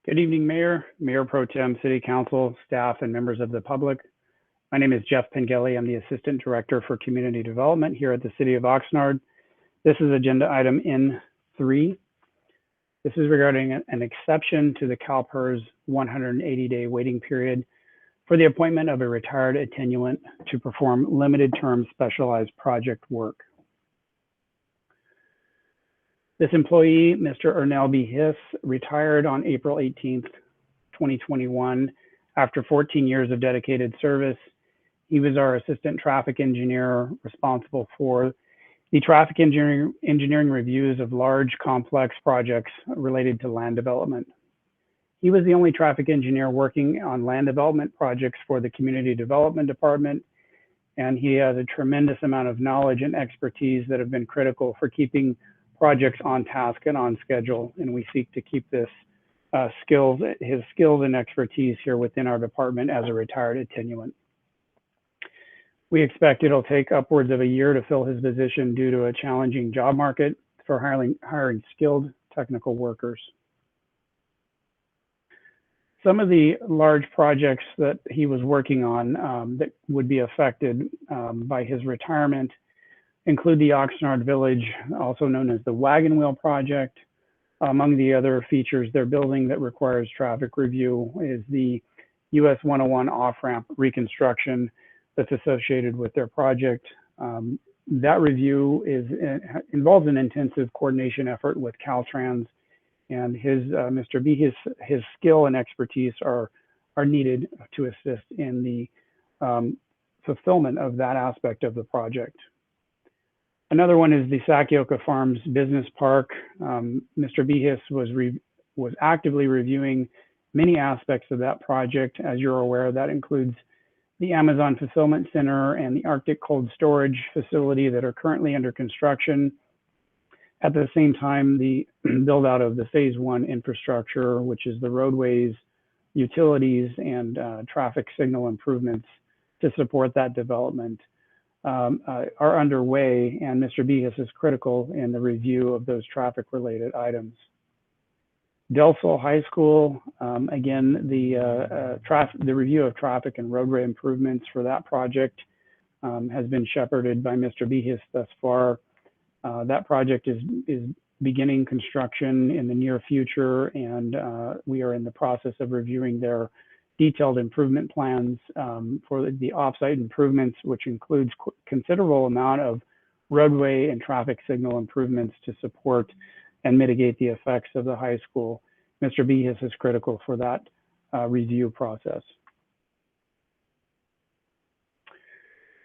Good evening, Mayor, Mayor Pro Tem, City Council, staff, and members of the public. My name is Jeff Pengelly. I'm the Assistant Director for Community Development here at the City of Oxnard. This is agenda item N3. This is regarding an exception to the CalPERS 180-day waiting period for the appointment of a retired attenuant to perform limited-term specialized project work. This employee, Mr. Ernell B. Hiss, retired on April 18th, 2021, after 14 years of dedicated service. He was our assistant traffic engineer responsible for the traffic engineering reviews of large, complex projects related to land development. He was the only traffic engineer working on land development projects for the Community Development Department, and he has a tremendous amount of knowledge and expertise that have been critical for keeping projects on task and on schedule, and we seek to keep this his skills and expertise here within our department as a retired attenuant. We expect it'll take upwards of a year to fill his position due to a challenging job market for hiring skilled technical workers. Some of the large projects that he was working on that would be affected by his retirement include the Oxnard Village, also known as the Wagon Wheel Project. Among the other features they're building that requires traffic review is the US 101 off-ramp reconstruction that's associated with their project. That review involves an intensive coordination effort with Caltrans, and Mr. B, his skill and expertise are needed to assist in the fulfillment of that aspect of the project. Another one is the Sakioka Farms Business Park. Mr. Behis was actively reviewing many aspects of that project. As you're aware, that includes the Amazon Fulfillment Center and the Arctic Cold Storage Facility that are currently under construction. At the same time, the build out of the Phase 1 infrastructure, which is the roadways, utilities, and traffic signal improvements to support that development, are underway, and Mr. Behis is critical in the review of those traffic-related items. Del Sol High School, again, the review of traffic and roadway improvements for that project has been shepherded by Mr. Behis thus far. That project is beginning construction in the near future, and we are in the process of reviewing their detailed improvement plans for the offsite improvements, which includes considerable amount of roadway and traffic signal improvements to support and mitigate the effects of the high school. Mr. Behis is critical for that review process.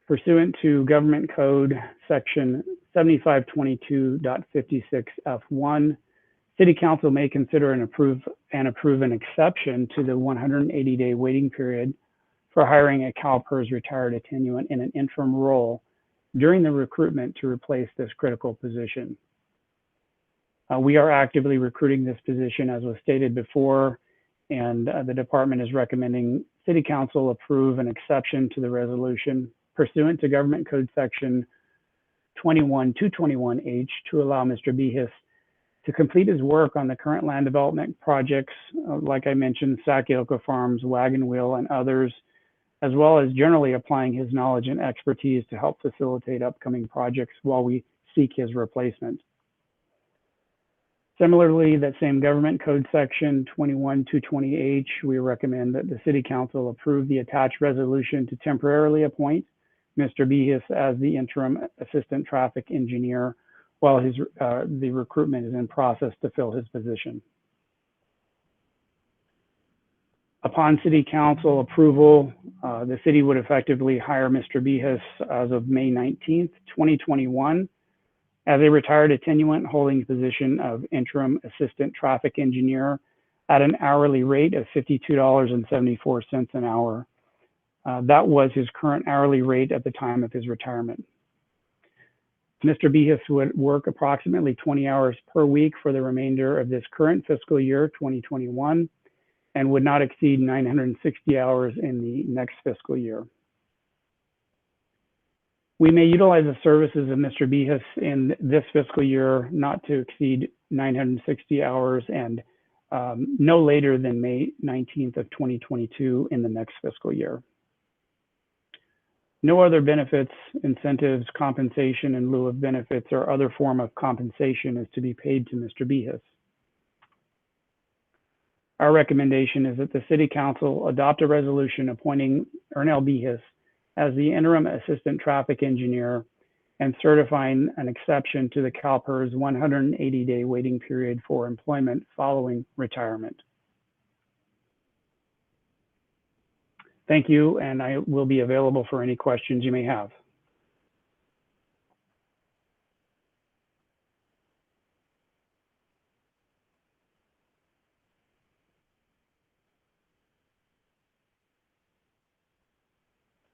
Pursuant to Government Code Section 7522.56F1, City Council may consider and approve an exception to the 180-day waiting period for hiring a CalPERS retired attenuant in an interim role during the recruitment to replace this critical position. We are actively recruiting this position, as was stated before, and the department is recommending City Council approve an exception to the resolution pursuant to Government Code Section 21221H to allow Mr. Behis to complete his work on the current land development projects, like I mentioned, Sakioka Farms, Wagon Wheel, and others, as well as generally applying his knowledge and expertise to help facilitate upcoming projects while we seek his replacement. Similarly, that same Government Code Section 21220H, we recommend that the City Council approve the attached resolution to temporarily appoint Mr. Behis as the interim assistant traffic engineer while the recruitment is in process to fill his position. Upon City Council approval, the city would effectively hire Mr. Behis as of May 19th, 2021, as a retired attenuant holding the position of interim assistant traffic engineer at an hourly rate of $52.74 an hour. That was his current hourly rate at the time of his retirement. Mr. Behis would work approximately 20 hours per week for the remainder of this current fiscal year, 2021, and would not exceed 960 hours in the next fiscal year. We may utilize the services of Mr. Behis in this fiscal year not to exceed 960 hours, and no later than May 19th of 2022 in the next fiscal year. No other benefits, incentives, compensation in lieu of benefits, or other form of compensation is to be paid to Mr. Behis. Our recommendation is that the City Council adopt a resolution appointing Ernell Behis as the interim assistant traffic engineer and certifying an exception to the CalPERS 180-day waiting period for employment following retirement. Thank you, and I will be available for any questions you may have.